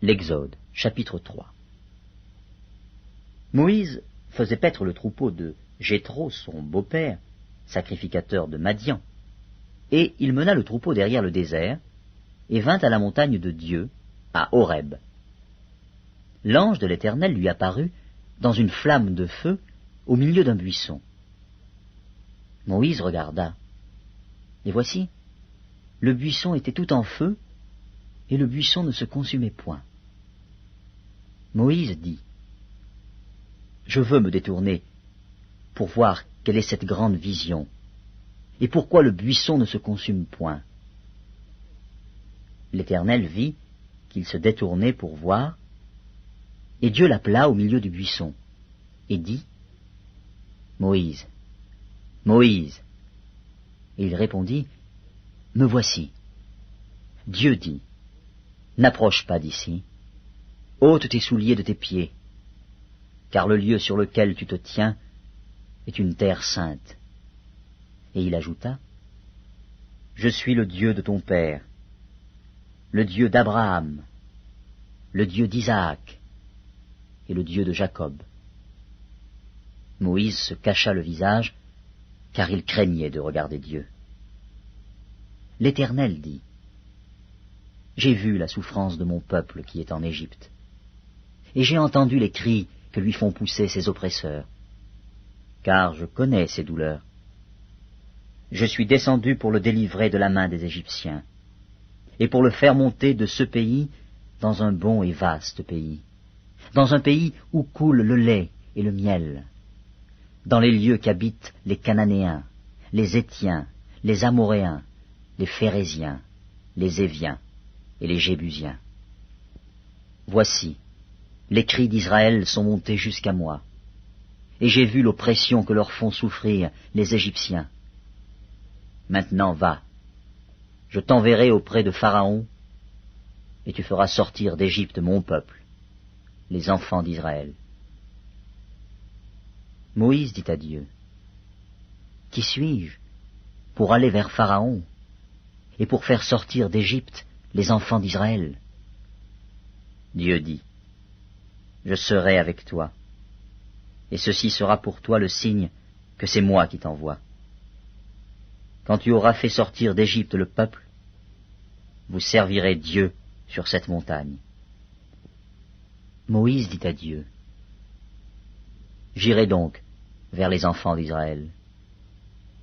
L'Exode, chapitre 3. Moïse faisait paître le troupeau de Jéthro, son beau-père, sacrificateur de Madian, et il mena le troupeau derrière le désert, et vint à la montagne de Dieu, à Horeb. L'ange de l'Éternel lui apparut dans une flamme de feu au milieu d'un buisson. Moïse regarda, et voici, le buisson était tout en feu, et le buisson ne se consumait point. Moïse dit, « Je veux me détourner pour voir quelle est cette grande vision, et pourquoi le buisson ne se consume point. » L'Éternel vit qu'il se détournait pour voir, et Dieu l'appela au milieu du buisson, et dit, « Moïse, Moïse. » Et il répondit, « Me voici. » Dieu dit, « N'approche pas d'ici, ôte tes souliers de tes pieds, car le lieu sur lequel tu te tiens est une terre sainte. » Et il ajouta, « Je suis le Dieu de ton père, le Dieu d'Abraham, le Dieu d'Isaac et le Dieu de Jacob. » Moïse se cacha le visage, car il craignait de regarder Dieu. L'Éternel dit, « J'ai vu la souffrance de mon peuple qui est en Égypte, et j'ai entendu les cris que lui font pousser ses oppresseurs, car je connais ses douleurs. Je suis descendu pour le délivrer de la main des Égyptiens, et pour le faire monter de ce pays dans un bon et vaste pays, dans un pays où coule le lait et le miel, dans les lieux qu'habitent les Cananéens, les Héthiens, les Amoréens, les Phéréziens, les Éviens et les Jébusiens. Voici, les cris d'Israël sont montés jusqu'à moi, et j'ai vu l'oppression que leur font souffrir les Égyptiens. Maintenant va, je t'enverrai auprès de Pharaon, et tu feras sortir d'Égypte mon peuple, les enfants d'Israël. » Moïse dit à Dieu, « Qui suis-je pour aller vers Pharaon et pour faire sortir d'Égypte les enfants d'Israël ?» Dieu dit, « Je serai avec toi, et ceci sera pour toi le signe que c'est moi qui t'envoie. Quand tu auras fait sortir d'Égypte le peuple, vous servirez Dieu sur cette montagne. » Moïse dit à Dieu, « J'irai donc vers les enfants d'Israël,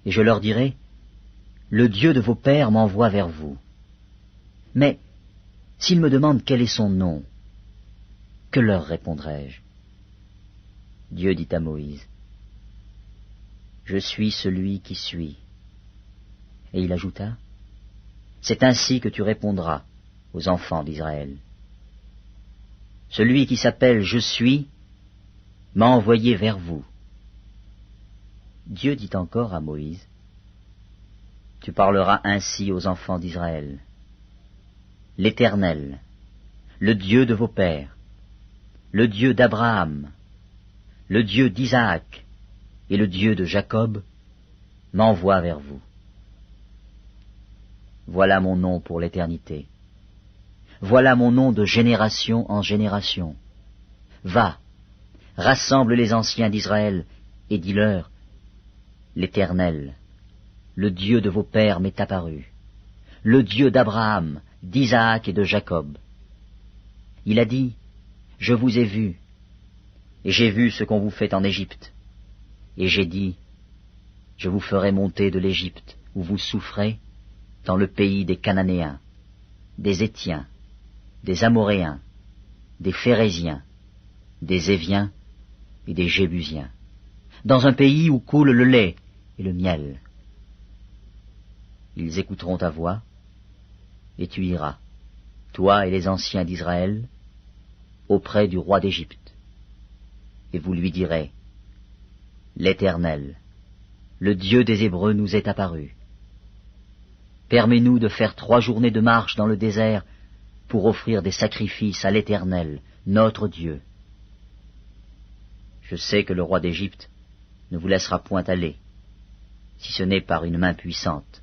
et je leur dirai, « Le Dieu de vos pères m'envoie vers vous. Mais s'ils me demandent quel est son nom, que leur répondrai-je » Dieu dit à Moïse, « Je suis celui qui suis. » Et il ajouta, « C'est ainsi que tu répondras aux enfants d'Israël. Celui qui s'appelle Je suis m'a envoyé vers vous. » Dieu dit encore à Moïse, « Tu parleras ainsi aux enfants d'Israël. L'Éternel, le Dieu de vos pères, le Dieu d'Abraham, le Dieu d'Isaac et le Dieu de Jacob, m'envoie vers vous. Voilà mon nom pour l'éternité. Voilà mon nom de génération en génération. Va, rassemble les anciens d'Israël et dis-leur, l'Éternel, le Dieu de vos pères m'est apparu, le Dieu d'Abraham, d'Isaac et de Jacob. Il a dit, je vous ai vus, et j'ai vu ce qu'on vous fait en Égypte. Et j'ai dit, je vous ferai monter de l'Égypte, où vous souffrez, dans le pays des Cananéens, des Héthiens, des Amoréens, des Phéréziens, des Éviens et des Jébusiens, dans un pays où coule le lait et le miel. Ils écouteront ta voix, et tu iras, toi et les anciens d'Israël, auprès du roi d'Égypte, et vous lui direz, l'Éternel, le Dieu des Hébreux nous est apparu. Permets-nous de faire 3 journées de marche dans le désert pour offrir des sacrifices à l'Éternel, notre Dieu. Je sais que le roi d'Égypte ne vous laissera point aller, si ce n'est par une main puissante.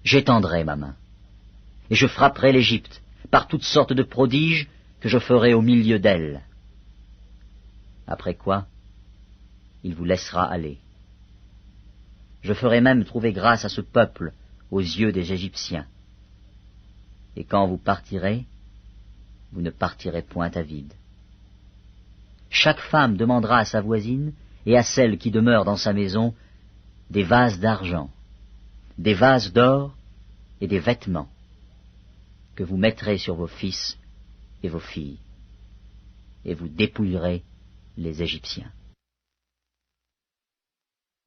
J'étendrai ma main, et je frapperai l'Égypte par toutes sortes de prodiges que je ferai au milieu d'elles. Après quoi, il vous laissera aller. Je ferai même trouver grâce à ce peuple aux yeux des Égyptiens. Et quand vous partirez, vous ne partirez point à vide. Chaque femme demandera à sa voisine et à celle qui demeure dans sa maison des vases d'argent, des vases d'or et des vêtements que vous mettrez sur vos fils et vos filles, et vous dépouillerez les Égyptiens.